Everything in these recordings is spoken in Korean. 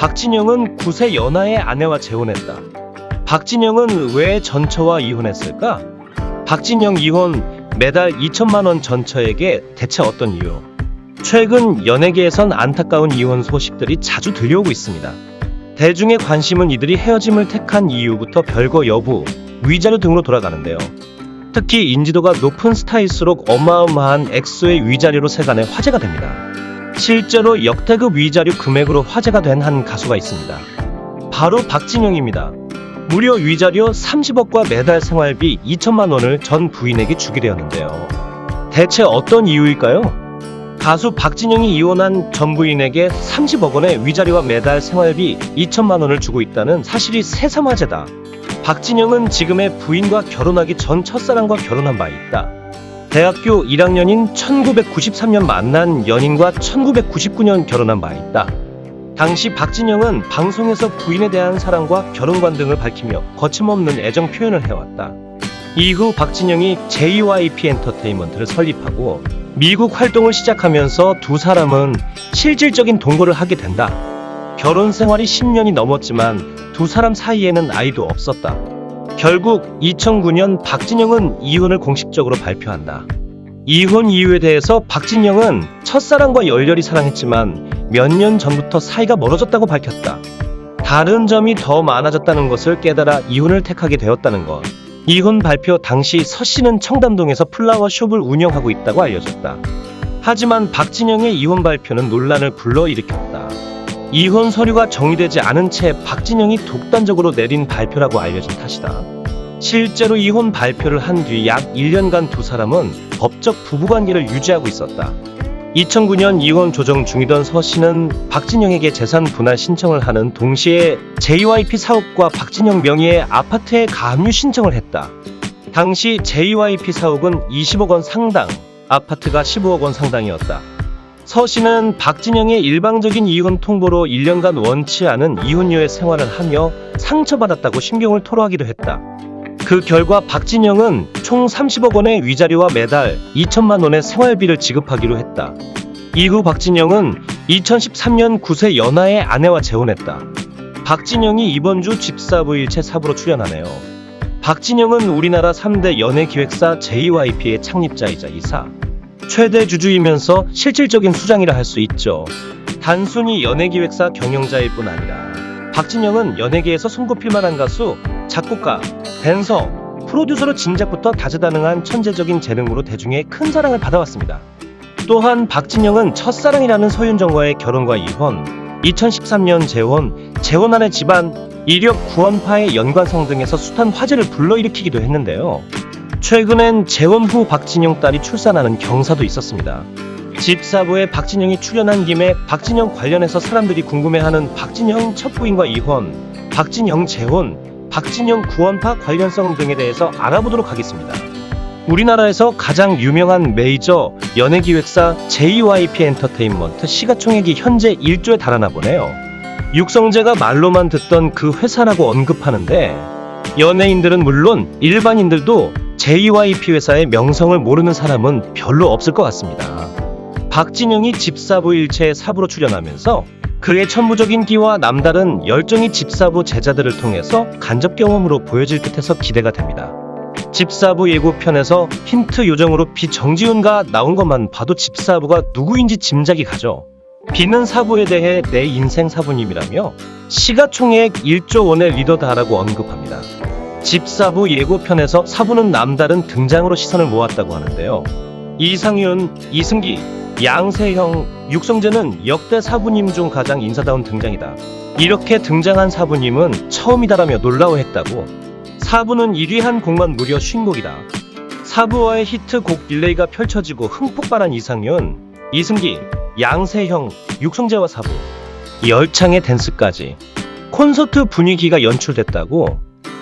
박진영은 9세 연하의 아내와 재혼했다. 박진영은 왜 전처와 이혼했을까? 박진영 이혼, 매달 2천만 원 전처에게 대체 어떤 이유? 최근 연예계에선 안타까운 이혼 소식들이 자주 들려오고 있습니다. 대중의 관심은 이들이 헤어짐을 택한 이유부터 별거 여부, 위자료 등으로 돌아가는데요. 특히 인지도가 높은 스타일수록 어마어마한 액수의 위자료로 세간에 화제가 됩니다. 실제로 역대급 위자료 금액으로 화제가 된 한 가수가 있습니다. 바로 박진영입니다. 무려 위자료 30억과 매달 생활비 2천만 원을 전 부인에게 주기로 했는데요. 대체 어떤 이유일까요? 가수 박진영이 이혼한 전 부인에게 30억 원의 위자료와 매달 생활비 2천만 원을 주고 있다는 사실이 새삼화제다. 박진영은 지금의 부인과 결혼하기 전 첫사랑과 결혼한 바 있다. 대학교 1학년인 1993년 만난 연인과 1999년 결혼한 바 있다. 당시 박진영은 방송에서 부인에 대한 사랑과 결혼관 등을 밝히며 거침없는 애정 표현을 해왔다. 이후 박진영이 JYP 엔터테인먼트를 설립하고 미국 활동을 시작하면서 두 사람은 실질적인 동거를 하게 된다. 결혼 생활이 10년이 넘었지만 두 사람 사이에는 아이도 없었다. 결국 2009년 박진영은 이혼을 공식적으로 발표한다. 이혼 이유에 대해서 박진영은 첫사랑과 열렬히 사랑했지만 몇 년 전부터 사이가 멀어졌다고 밝혔다. 다른 점이 더 많아졌다는 것을 깨달아 이혼을 택하게 되었다는 것. 이혼 발표 당시 서 씨는 청담동에서 플라워숍을 운영하고 있다고 알려졌다. 하지만 박진영의 이혼 발표는 논란을 불러일으켰다. 이혼 서류가 정리되지 않은 채 박진영이 독단적으로 내린 발표라고 알려진 탓이다. 실제로 이혼 발표를 한 뒤 약 1년간 두 사람은 법적 부부관계를 유지하고 있었다. 2009년 이혼 조정 중이던 서 씨는 박진영에게 재산 분할 신청을 하는 동시에 JYP 사옥과 박진영 명의의 아파트에 가압류 신청을 했다. 당시 JYP 사옥은 20억 원 상당, 아파트가 15억 원 상당이었다. 서 씨는 박진영의 일방적인 이혼 통보로 1년간 원치 않은 이혼녀의 생활을 하며 상처받았다고 심경을 토로하기도 했다. 그 결과 박진영은 총 30억 원의 위자료와 매달 2천만 원의 생활비를 지급하기로 했다. 이후 박진영은 2013년 9세 연하의 아내와 재혼했다. 박진영이 이번 주 집사부 일체 4부로 출연하네요. 박진영은 우리나라 3대 연예기획사 JYP의 창립자이자 이사, 최대 주주이면서 실질적인 수장이라 할 수 있죠. 단순히 연예기획사 경영자일 뿐 아니라 박진영은 연예계에서 손꼽힐 만한 가수, 작곡가, 댄서, 프로듀서로 진작부터 다재다능한 천재적인 재능으로 대중의 큰 사랑을 받아왔습니다. 또한 박진영은 첫사랑이라는 서윤정과의 결혼과 이혼, 2013년 재혼 안의 집안, 이력 구원파의 연관성 등에서 숱한 화제를 불러일으키기도 했는데요. 최근엔 재혼 후 박진영 딸이 출산하는 경사도 있었습니다. 집사부에 박진영이 출연한 김에 박진영 관련해서 사람들이 궁금해하는 박진영 첫 부인과 이혼, 박진영 재혼, 박진영 구원파 관련성 등에 대해서 알아보도록 하겠습니다. 우리나라에서 가장 유명한 메이저 연예기획사 JYP 엔터테인먼트 시가총액이 현재 1조에 달하나 보네요. 육성재가 말로만 듣던 그 회사라고 언급하는데 연예인들은 물론 일반인들도 JYP 회사의 명성을 모르는 사람은 별로 없을 것 같습니다. 박진영이 집사부 일체에 4부로 출연하면서 그의 천부적인 기와 남다른 열정이 집사부 제자들을 통해서 간접 경험으로 보여질 듯해서 기대가 됩니다. 집사부 예고편에서 힌트 요정으로 비정지훈가 나온 것만 봐도 집사부가 누구인지 짐작이 가죠. 비는 사부에 대해 내 인생 사부님이라며 시가총액 1조 원의 리더다라고 언급합니다. 집사부 예고편에서 사부는 남다른 등장으로 시선을 모았다고 하는데요. 이상윤, 이승기, 양세형, 육성재는 역대 사부님 중 가장 인사다운 등장이다. 이렇게 등장한 사부님은 처음이다라며 놀라워했다고. 사부는 1위 한 곡만 무려 50곡이다. 사부와의 히트곡 릴레이가 펼쳐지고 흥폭발한 이상윤, 이승기, 양세형, 육성재와 사부, 열창의 댄스까지 콘서트 분위기가 연출됐다고.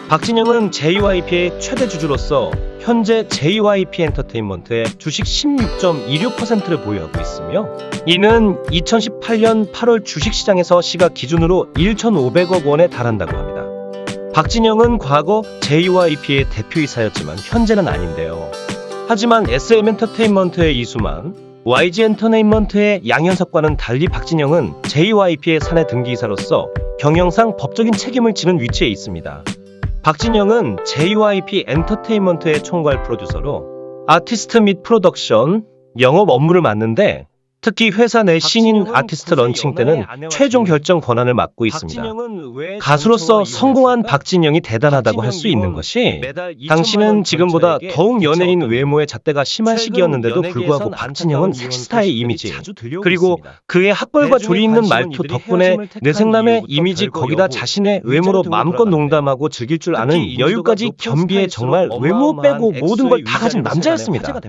박진영은 JYP의 최대 주주로서 현재 JYP 엔터테인먼트의 주식 16.26%를 보유하고 있으며 이는 2018년 8월 주식시장에서 시가 기준으로 1,500억 원에 달한다고 합니다. 박진영은 과거 JYP의 대표이사였지만 현재는 아닌데요. 하지만 SM 엔터테인먼트의 이수만, YG 엔터테인먼트의 양현석과는 달리 박진영은 JYP의 사내 등기이사로서 경영상 법적인 책임을 지는 위치에 있습니다. 박진영은 JYP 엔터테인먼트의 총괄 프로듀서로 아티스트 및 프로덕션, 영업 업무를 맡는데 특히 회사 내 신인 아티스트 런칭 때는 최종 결정 권한을 맡고 있습니다. 가수로서 성공한 박진영이 대단하다고 할 수 있는 것이 당시는 지금보다 더욱 연예인 외모의 잣대가 심한 시기였는데도 불구하고 박진영은 섹시스타의 이미지 그리고 그의 학벌과 조리 있는 말투 덕분에 내생남의 이미지 거기다 자신의 외모로 마음껏 농담하고 즐길 줄 아는 여유까지 겸비해 정말 외모 빼고 모든 걸 다 가진 남자였습니다.